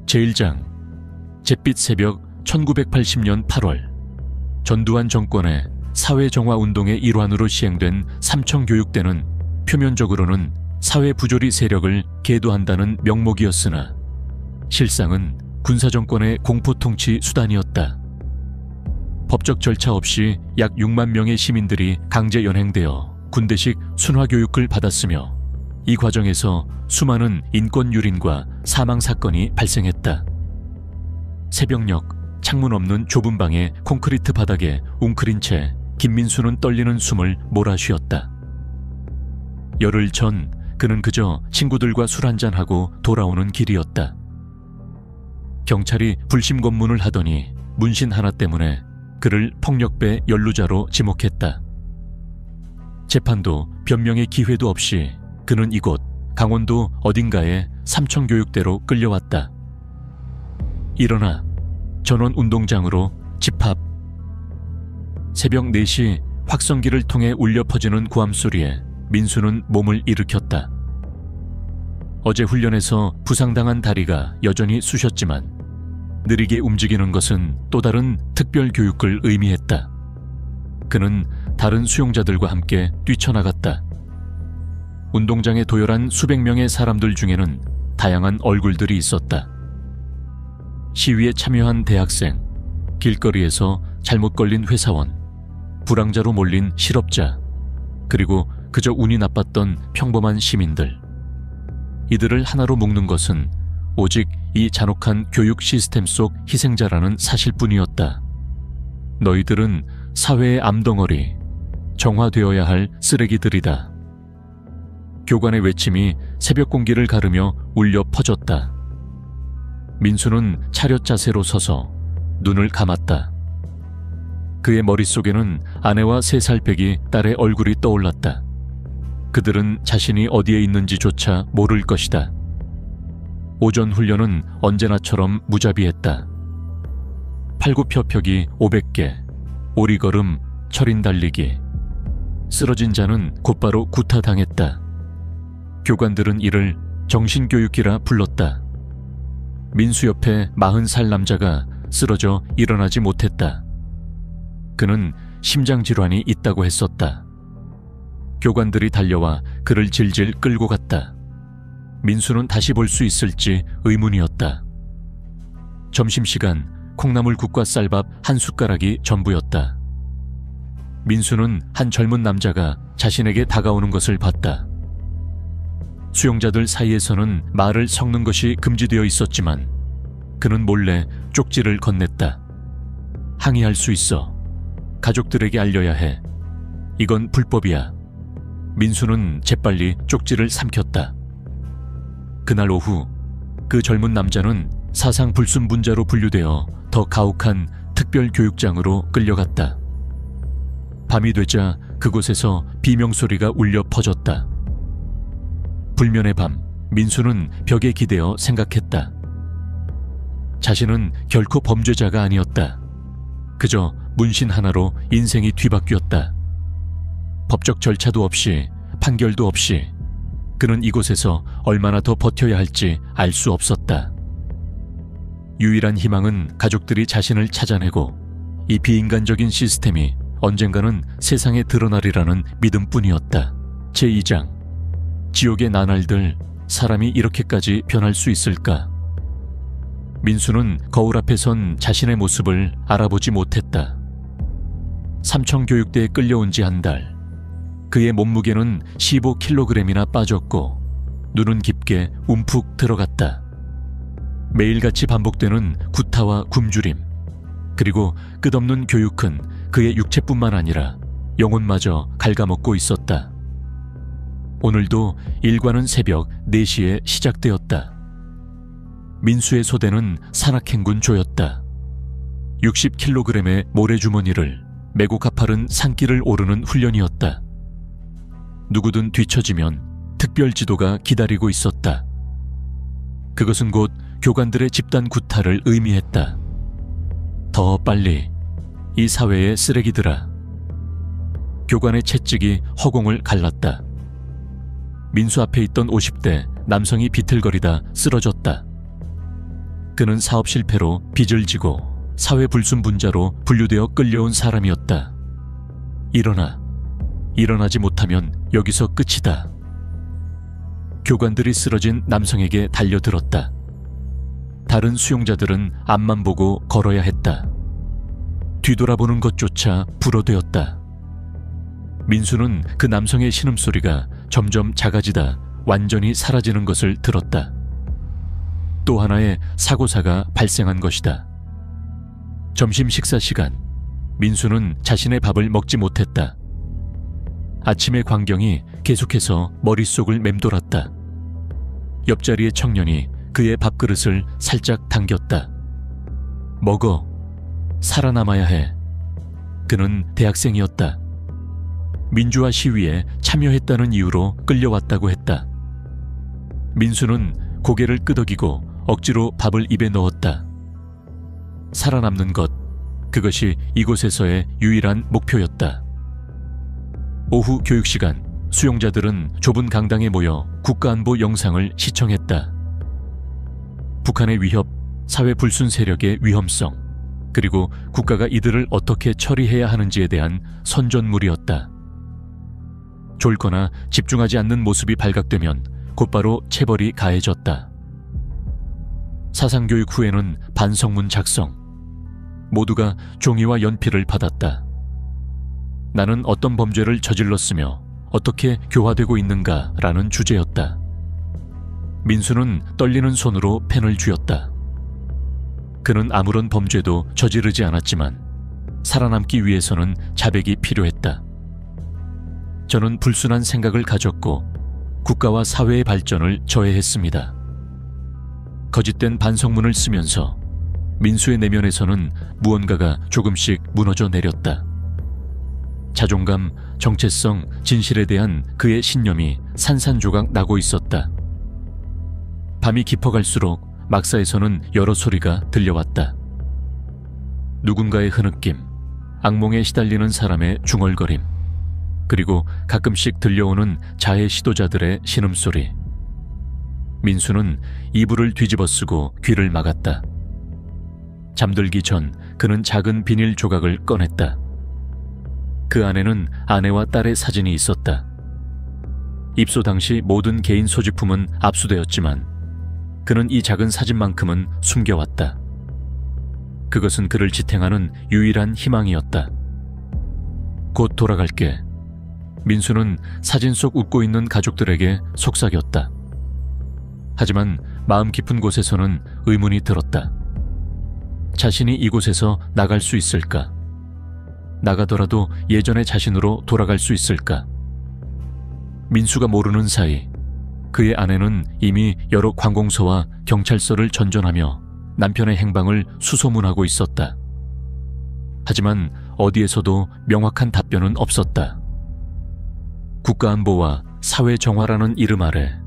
제1장 잿빛 새벽 1980년 8월 전두환 정권의 사회정화운동의 일환으로 시행된 삼청교육대는 표면적으로는 사회부조리 세력을 계도한다는 명목이었으나 실상은 군사정권의 공포통치 수단이었다. 법적 절차 없이 약 6만 명의 시민들이 강제 연행되어 군대식 순화교육을 받았으며 이 과정에서 수많은 인권유린과 사망사건이 발생했다. 새벽녘 창문 없는 좁은 방의 콘크리트 바닥에 웅크린 채 김민수는 떨리는 숨을 몰아쉬었다. 열흘 전 그는 그저 친구들과 술 한잔하고 돌아오는 길이었다. 경찰이 불심검문을 하더니 문신 하나 때문에 그를 폭력배 연루자로 지목했다. 재판도 변명의 기회도 없이 그는 이곳 강원도 어딘가에 삼청교육대로 끌려왔다. 일어나 전원운동장으로 집합. 새벽 4시 확성기를 통해 울려 퍼지는 고함소리에 민수는 몸을 일으켰다. 어제 훈련에서 부상당한 다리가 여전히 쑤셨지만 느리게 움직이는 것은 또 다른 특별 교육을 의미했다. 그는 다른 수용자들과 함께 뛰쳐나갔다. 운동장에 도열한 수백 명의 사람들 중에는 다양한 얼굴들이 있었다. 시위에 참여한 대학생, 길거리에서 잘못 걸린 회사원, 불황자로 몰린 실업자, 그리고 그저 운이 나빴던 평범한 시민들. 이들을 하나로 묶는 것은 오직 이 잔혹한 교육 시스템 속 희생자라는 사실뿐이었다. 너희들은 사회의 암덩어리, 정화되어야 할 쓰레기들이다. 교관의 외침이 새벽 공기를 가르며 울려 퍼졌다. 민수는 차렷 자세로 서서 눈을 감았다. 그의 머릿속에는 아내와 3살 배기 딸의 얼굴이 떠올랐다. 그들은 자신이 어디에 있는지조차 모를 것이다. 오전 훈련은 언제나처럼 무자비했다. 팔굽혀펴기 500개, 오리걸음, 철인 달리기. 쓰러진 자는 곧바로 구타당했다. 교관들은 이를 정신교육이라 불렀다. 민수 옆에 40살 남자가 쓰러져 일어나지 못했다. 그는 심장질환이 있다고 했었다. 교관들이 달려와 그를 질질 끌고 갔다. 민수는 다시 볼 수 있을지 의문이었다. 점심시간 콩나물국과 쌀밥 한 숟가락이 전부였다. 민수는 한 젊은 남자가 자신에게 다가오는 것을 봤다. 수용자들 사이에서는 말을 섞는 것이 금지되어 있었지만 그는 몰래 쪽지를 건넸다. 항의할 수 있어. 가족들에게 알려야 해. 이건 불법이야. 민수는 재빨리 쪽지를 삼켰다. 그날 오후 그 젊은 남자는 사상 불순분자로 분류되어 더 가혹한 특별교육장으로 끌려갔다. 밤이 되자 그곳에서 비명소리가 울려 퍼졌다. 불면의 밤, 민수는 벽에 기대어 생각했다. 자신은 결코 범죄자가 아니었다. 그저 문신 하나로 인생이 뒤바뀌었다. 법적 절차도 없이, 판결도 없이 그는 이곳에서 얼마나 더 버텨야 할지 알 수 없었다. 유일한 희망은 가족들이 자신을 찾아내고 이 비인간적인 시스템이 언젠가는 세상에 드러나리라는 믿음뿐이었다. 제2장 지옥의 나날들, 사람이 이렇게까지 변할 수 있을까? 민수는 거울 앞에 선 자신의 모습을 알아보지 못했다. 삼청교육대에 끌려온 지 한 달, 그의 몸무게는 15kg이나 빠졌고 눈은 깊게 움푹 들어갔다. 매일같이 반복되는 구타와 굶주림, 그리고 끝없는 교육은 그의 육체뿐만 아니라 영혼마저 갉아먹고 있었다. 오늘도 일과는 새벽 4시에 시작되었다. 민수의 소대는 산악행군 조였다. 60kg의 모래주머니를 메고 가파른 산길을 오르는 훈련이었다. 누구든 뒤처지면 특별지도가 기다리고 있었다. 그것은 곧 교관들의 집단 구타를 의미했다. 더 빨리, 이 사회의 쓰레기들아. 교관의 채찍이 허공을 갈랐다. 민수 앞에 있던 50대 남성이 비틀거리다 쓰러졌다. 그는 사업 실패로 빚을 지고 사회 불순분자로 분류되어 끌려온 사람이었다. 일어나지 못하면 여기서 끝이다. 교관들이 쓰러진 남성에게 달려들었다. 다른 수용자들은 앞만 보고 걸어야 했다. 뒤돌아보는 것조차 불어되었다. 민수는 그 남성의 신음소리가 점점 작아지다 완전히 사라지는 것을 들었다. 또 하나의 사고사가 발생한 것이다. 점심 식사 시간, 민수는 자신의 밥을 먹지 못했다. 아침의 광경이 계속해서 머릿속을 맴돌았다. 옆자리의 청년이 그의 밥그릇을 살짝 당겼다. 먹어. 살아남아야 해. 그는 대학생이었다. 민주화 시위에 참여했다는 이유로 끌려왔다고 했다. 민수는 고개를 끄덕이고 억지로 밥을 입에 넣었다. 살아남는 것, 그것이 이곳에서의 유일한 목표였다. 오후 교육시간, 수용자들은 좁은 강당에 모여 국가안보 영상을 시청했다. 북한의 위협, 사회 불순 세력의 위험성, 그리고 국가가 이들을 어떻게 처리해야 하는지에 대한 선전물이었다. 졸거나 집중하지 않는 모습이 발각되면 곧바로 체벌이 가해졌다. 사상교육 후에는 반성문 작성. 모두가 종이와 연필을 받았다. 나는 어떤 범죄를 저질렀으며 어떻게 교화되고 있는가라는 주제였다. 민수는 떨리는 손으로 펜을 쥐었다. 그는 아무런 범죄도 저지르지 않았지만 살아남기 위해서는 자백이 필요했다. 저는 불순한 생각을 가졌고 국가와 사회의 발전을 저해했습니다. 거짓된 반성문을 쓰면서 민수의 내면에서는 무언가가 조금씩 무너져 내렸다. 자존감, 정체성, 진실에 대한 그의 신념이 산산조각 나고 있었다. 밤이 깊어갈수록 막사에서는 여러 소리가 들려왔다. 누군가의 흐느낌, 악몽에 시달리는 사람의 중얼거림, 그리고 가끔씩 들려오는 자해 시도자들의 신음소리. 민수는 이불을 뒤집어 쓰고 귀를 막았다. 잠들기 전 그는 작은 비닐 조각을 꺼냈다. 그 안에는 아내와 딸의 사진이 있었다. 입소 당시 모든 개인 소지품은 압수되었지만 그는 이 작은 사진만큼은 숨겨왔다. 그것은 그를 지탱하는 유일한 희망이었다. 곧 돌아갈게. 민수는 사진 속 웃고 있는 가족들에게 속삭였다. 하지만 마음 깊은 곳에서는 의문이 들었다. 자신이 이곳에서 나갈 수 있을까? 나가더라도 예전의 자신으로 돌아갈 수 있을까? 민수가 모르는 사이 그의 아내는 이미 여러 관공서와 경찰서를 전전하며 남편의 행방을 수소문하고 있었다. 하지만 어디에서도 명확한 답변은 없었다. 국가안보와 사회정화라는 이름 아래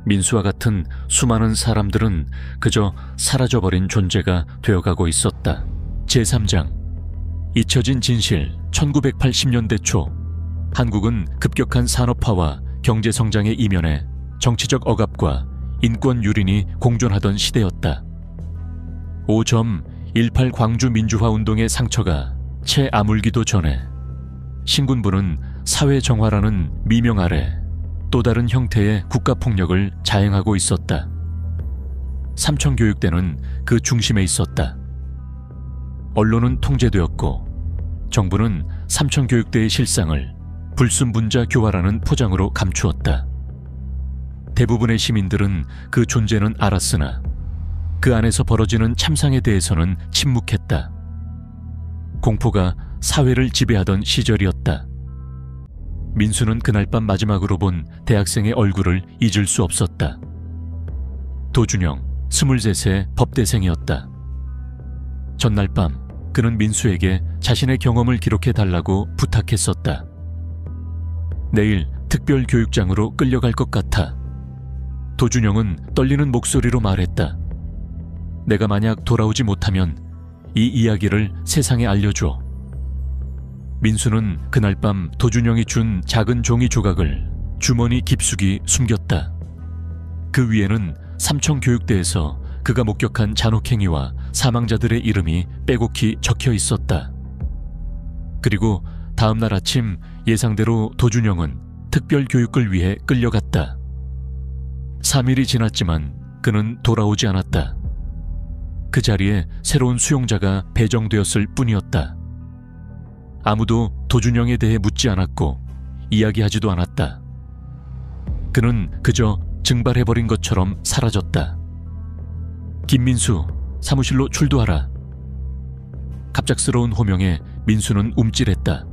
민수와 같은 수많은 사람들은 그저 사라져버린 존재가 되어가고 있었다. 제3장 잊혀진 진실. 1980년대 초 한국은 급격한 산업화와 경제성장의 이면에 정치적 억압과 인권 유린이 공존하던 시대였다. 5.18 광주 민주화 운동의 상처가 채 아물기도 전에 신군부는 사회정화라는 미명 아래 또 다른 형태의 국가폭력을 자행하고 있었다. 삼청교육대는 그 중심에 있었다. 언론은 통제되었고 정부는 삼청교육대의 실상을 불순분자 교화라는 포장으로 감추었다. 대부분의 시민들은 그 존재는 알았으나 그 안에서 벌어지는 참상에 대해서는 침묵했다. 공포가 사회를 지배하던 시절이었다. 민수는 그날 밤 마지막으로 본 대학생의 얼굴을 잊을 수 없었다. 도준영, 23세 법대생이었다. 전날 밤 그는 민수에게 자신의 경험을 기록해달라고 부탁했었다. 내일 특별교육장으로 끌려갈 것 같아. 도준영은 떨리는 목소리로 말했다. 내가 만약 돌아오지 못하면 이 이야기를 세상에 알려줘. 민수는 그날 밤 도준영이 준 작은 종이 조각을 주머니 깊숙이 숨겼다. 그 위에는 삼청교육대에서 그가 목격한 잔혹행위와 사망자들의 이름이 빼곡히 적혀 있었다. 그리고 다음 날 아침 예상대로 도준영은 특별교육을 위해 끌려갔다. 3일이 지났지만 그는 돌아오지 않았다. 그 자리에 새로운 수용자가 배정되었을 뿐이었다. 아무도 도준영에 대해 묻지 않았고 이야기하지도 않았다. 그는 그저 증발해버린 것처럼 사라졌다. 김민수, 사무실로 출두하라. 갑작스러운 호명에 민수는 움찔했다.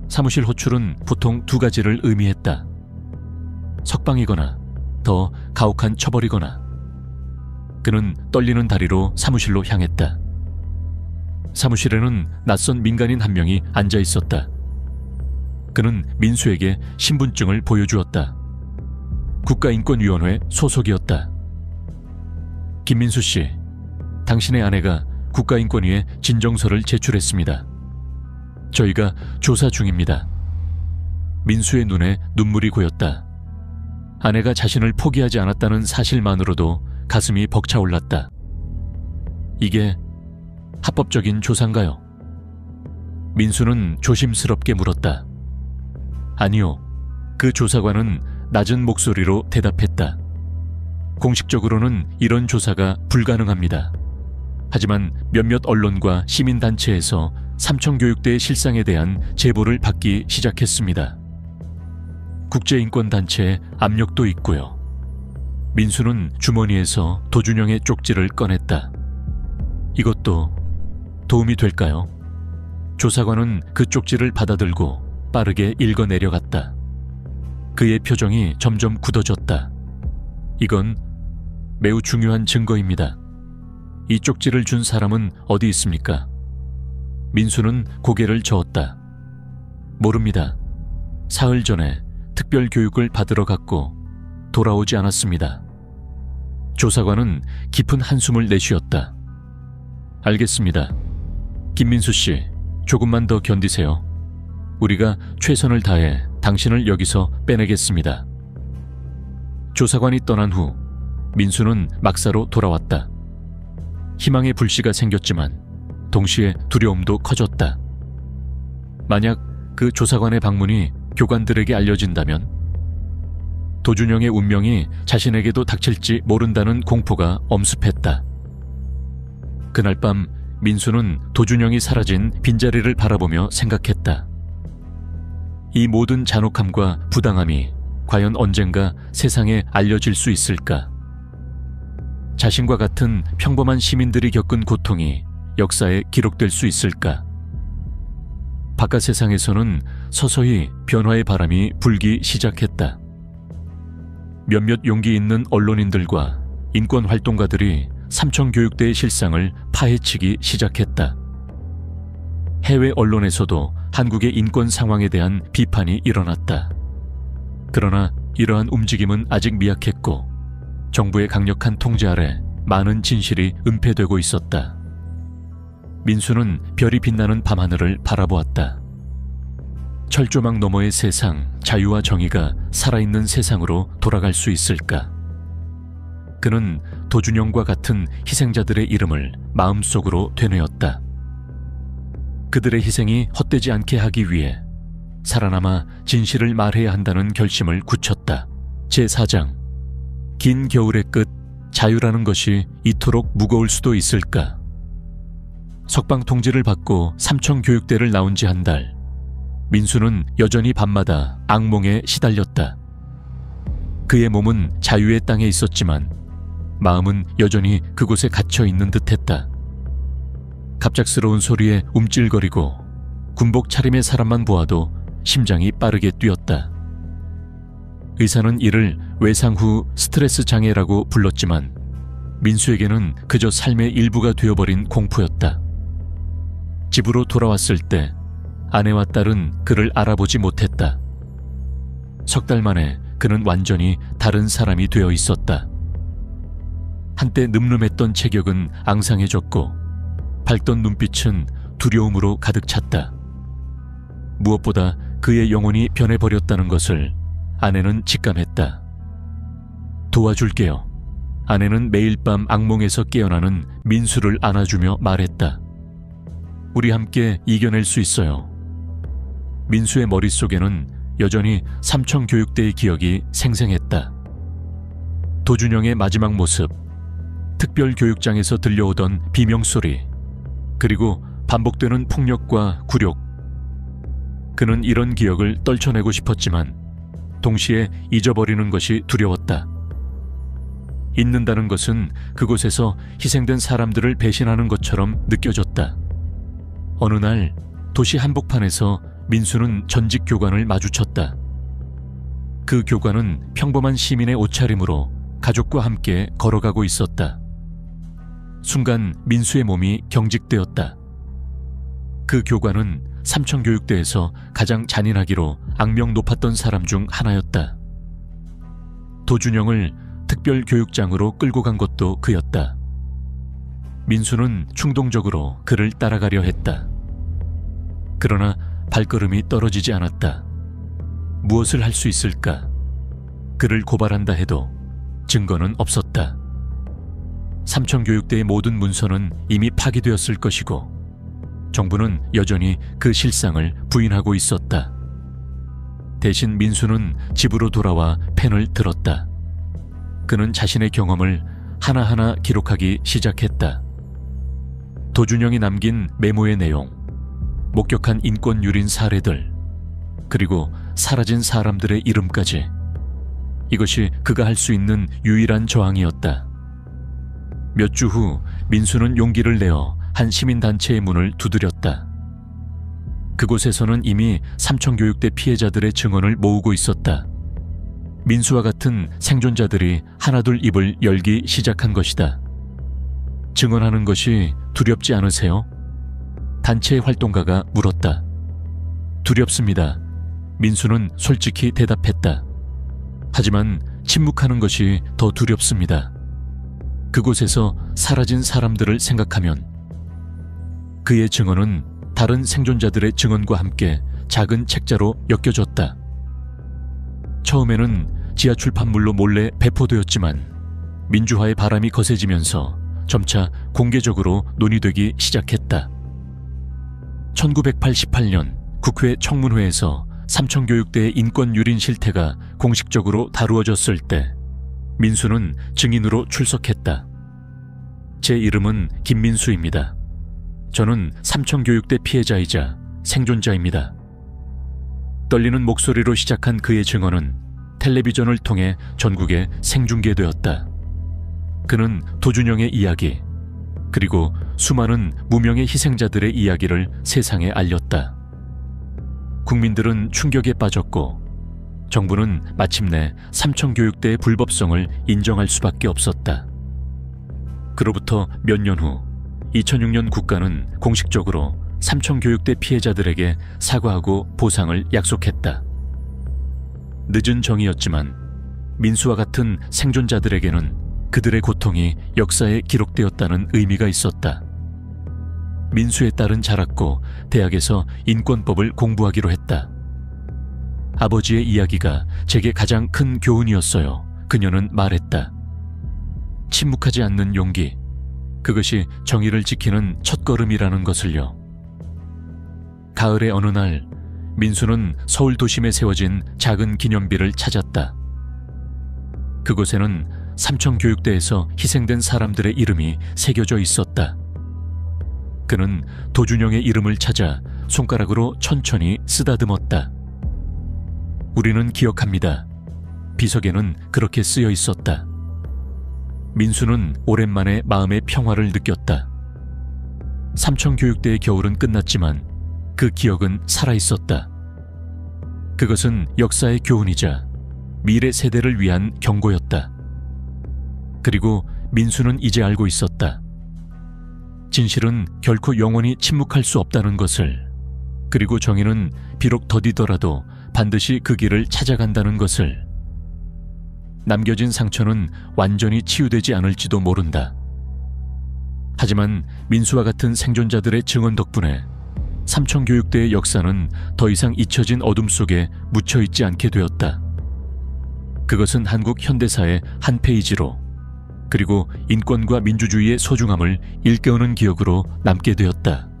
사무실 호출은 보통 2가지를 의미했다. 석방이거나 더 가혹한 처벌이거나. 그는 떨리는 다리로 사무실로 향했다. 사무실에는 낯선 민간인 한 명이 앉아 있었다. 그는 민수에게 신분증을 보여주었다. 국가인권위원회 소속이었다. 김민수 씨, 당신의 아내가 국가인권위에 진정서를 제출했습니다. 저희가 조사 중입니다. 민수의 눈에 눈물이 고였다. 아내가 자신을 포기하지 않았다는 사실만으로도 가슴이 벅차올랐다. 이게 합법적인 조사인가요? 민수는 조심스럽게 물었다. 아니요. 그 조사관은 낮은 목소리로 대답했다. 공식적으로는 이런 조사가 불가능합니다. 하지만 몇몇 언론과 시민단체에서 삼청교육대의 실상에 대한 제보를 받기 시작했습니다. 국제인권단체의 압력도 있고요. 민수는 주머니에서 도준영의 쪽지를 꺼냈다. 이것도 도움이 될까요? 조사관은 그 쪽지를 받아들고 빠르게 읽어 내려갔다. 그의 표정이 점점 굳어졌다. 이건 매우 중요한 증거입니다. 이 쪽지를 준 사람은 어디 있습니까? 민수는 고개를 저었다. 모릅니다. 사흘 전에 특별 교육을 받으러 갔고 돌아오지 않았습니다. 조사관은 깊은 한숨을 내쉬었다. 알겠습니다. 김민수 씨, 조금만 더 견디세요. 우리가 최선을 다해 당신을 여기서 빼내겠습니다. 조사관이 떠난 후 민수는 막사로 돌아왔다. 희망의 불씨가 생겼지만 동시에 두려움도 커졌다. 만약 그 조사관의 방문이 교관들에게 알려진다면 도준영의 운명이 자신에게도 닥칠지 모른다는 공포가 엄습했다. 그날 밤 민수는 도준영이 사라진 빈자리를 바라보며 생각했다. 이 모든 잔혹함과 부당함이 과연 언젠가 세상에 알려질 수 있을까? 자신과 같은 평범한 시민들이 겪은 고통이 역사에 기록될 수 있을까? 바깥 세상에서는 서서히 변화의 바람이 불기 시작했다. 몇몇 용기 있는 언론인들과 인권활동가들이 삼청교육대의 실상을 파헤치기 시작했다. 해외 언론에서도 한국의 인권 상황에 대한 비판이 일어났다. 그러나 이러한 움직임은 아직 미약했고 정부의 강력한 통제 아래 많은 진실이 은폐되고 있었다. 민수는 별이 빛나는 밤하늘을 바라보았다. 철조망 너머의 세상, 자유와 정의가 살아있는 세상으로 돌아갈 수 있을까? 그는 도준영과 같은 희생자들의 이름을 마음속으로 되뇌었다. 그들의 희생이 헛되지 않게 하기 위해 살아남아 진실을 말해야 한다는 결심을 굳혔다. 제4장. 긴 겨울의 끝, 자유라는 것이 이토록 무거울 수도 있을까? 석방 통지를 받고 삼청교육대를 나온 지 한 달, 민수는 여전히 밤마다 악몽에 시달렸다. 그의 몸은 자유의 땅에 있었지만 마음은 여전히 그곳에 갇혀 있는 듯했다. 갑작스러운 소리에 움찔거리고 군복 차림의 사람만 보아도 심장이 빠르게 뛰었다. 의사는 이를 외상 후 스트레스 장애라고 불렀지만 민수에게는 그저 삶의 일부가 되어버린 공포였다. 집으로 돌아왔을 때 아내와 딸은 그를 알아보지 못했다. 석 달 만에 그는 완전히 다른 사람이 되어 있었다. 한때 늠름했던 체격은 앙상해졌고 밝던 눈빛은 두려움으로 가득 찼다. 무엇보다 그의 영혼이 변해버렸다는 것을 아내는 직감했다. 도와줄게요. 아내는 매일 밤 악몽에서 깨어나는 민수를 안아주며 말했다. 우리 함께 이겨낼 수 있어요. 민수의 머릿속에는 여전히 삼청교육대의 기억이 생생했다. 도준영의 마지막 모습, 특별교육장에서 들려오던 비명소리, 그리고 반복되는 폭력과 굴욕. 그는 이런 기억을 떨쳐내고 싶었지만 동시에 잊어버리는 것이 두려웠다. 잊는다는 것은 그곳에서 희생된 사람들을 배신하는 것처럼 느껴졌다. 어느 날 도시 한복판에서 민수는 전직 교관을 마주쳤다. 그 교관은 평범한 시민의 옷차림으로 가족과 함께 걸어가고 있었다. 순간 민수의 몸이 경직되었다. 그 교관은 삼청교육대에서 가장 잔인하기로 악명 높았던 사람 중 하나였다. 도준영을 특별교육장으로 끌고 간 것도 그였다. 민수는 충동적으로 그를 따라가려 했다. 그러나 발걸음이 떨어지지 않았다. 무엇을 할 수 있을까? 그를 고발한다 해도 증거는 없었다. 삼청교육대의 모든 문서는 이미 파기되었을 것이고 정부는 여전히 그 실상을 부인하고 있었다. 대신 민수는 집으로 돌아와 펜을 들었다. 그는 자신의 경험을 하나하나 기록하기 시작했다. 도준영이 남긴 메모의 내용, 목격한 인권 유린 사례들, 그리고 사라진 사람들의 이름까지. 이것이 그가 할 수 있는 유일한 저항이었다. 몇 주 후 민수는 용기를 내어 한 시민단체의 문을 두드렸다. 그곳에서는 이미 삼청교육대 피해자들의 증언을 모으고 있었다. 민수와 같은 생존자들이 하나둘 입을 열기 시작한 것이다. 증언하는 것이 두렵지 않으세요? 단체의 활동가가 물었다. 두렵습니다. 민수는 솔직히 대답했다. 하지만 침묵하는 것이 더 두렵습니다. 그곳에서 사라진 사람들을 생각하면 그의 증언은 다른 생존자들의 증언과 함께 작은 책자로 엮여졌다. 처음에는 지하철 판물로 몰래 배포되었지만 민주화의 바람이 거세지면서 점차 공개적으로 논의되기 시작했다. 1988년 국회 청문회에서 삼청교육대의 인권 유린 실태가 공식적으로 다루어졌을 때 민수는 증인으로 출석했다. 제 이름은 김민수입니다. 저는 삼청교육대 피해자이자 생존자입니다. 떨리는 목소리로 시작한 그의 증언은 텔레비전을 통해 전국에 생중계되었다. 그는 도준영의 이야기, 그리고 수많은 무명의 희생자들의 이야기를 세상에 알렸다. 국민들은 충격에 빠졌고 정부는 마침내 삼청교육대의 불법성을 인정할 수밖에 없었다. 그로부터 몇 년 후 2006년 국가는 공식적으로 삼청교육대 피해자들에게 사과하고 보상을 약속했다. 늦은 정의였지만 민수와 같은 생존자들에게는 그들의 고통이 역사에 기록되었다는 의미가 있었다. 민수의 딸은 자랐고 대학에서 인권법을 공부하기로 했다. 아버지의 이야기가 제게 가장 큰 교훈이었어요. 그녀는 말했다. 침묵하지 않는 용기, 그것이 정의를 지키는 첫걸음이라는 것을요. 가을의 어느 날 민수는 서울 도심에 세워진 작은 기념비를 찾았다. 그곳에는 삼청교육대에서 희생된 사람들의 이름이 새겨져 있었다. 그는 도준영의 이름을 찾아 손가락으로 천천히 쓰다듬었다. 우리는 기억합니다. 비석에는 그렇게 쓰여 있었다. 민수는 오랜만에 마음의 평화를 느꼈다. 삼청교육대의 겨울은 끝났지만 그 기억은 살아있었다. 그것은 역사의 교훈이자 미래 세대를 위한 경고였다. 그리고 민수는 이제 알고 있었다. 진실은 결코 영원히 침묵할 수 없다는 것을, 그리고 정의는 비록 더디더라도 반드시 그 길을 찾아간다는 것을. 남겨진 상처는 완전히 치유되지 않을지도 모른다. 하지만 민수와 같은 생존자들의 증언 덕분에 삼청교육대의 역사는 더 이상 잊혀진 어둠 속에 묻혀있지 않게 되었다. 그것은 한국 현대사의 한 페이지로, 그리고 인권과 민주주의의 소중함을 일깨우는 기억으로 남게 되었다.